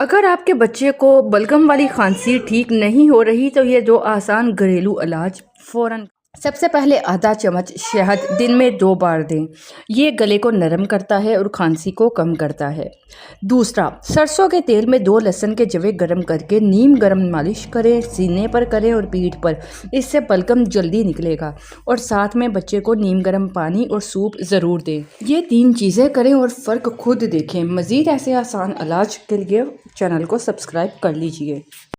अगर आपके बच्चे को बलगम वाली खांसी ठीक नहीं हो रही तो ये 2 आसान घरेलू इलाज फ़ौरन। सबसे पहले आधा चम्मच शहद दिन में 2 बार दें। ये गले को नरम करता है और खांसी को कम करता है। दूसरा, सरसों के तेल में 2 लहसुन के जवे गर्म करके नीम गर्म मालिश करें, सीने पर करें और पीठ पर। इससे बलगम जल्दी निकलेगा। और साथ में बच्चे को नीम गर्म पानी और सूप ज़रूर दें। ये 3 चीज़ें करें और फ़र्क खुद देखें। मज़ीद ऐसे आसान इलाज के लिए चैनल को सब्सक्राइब कर लीजिए।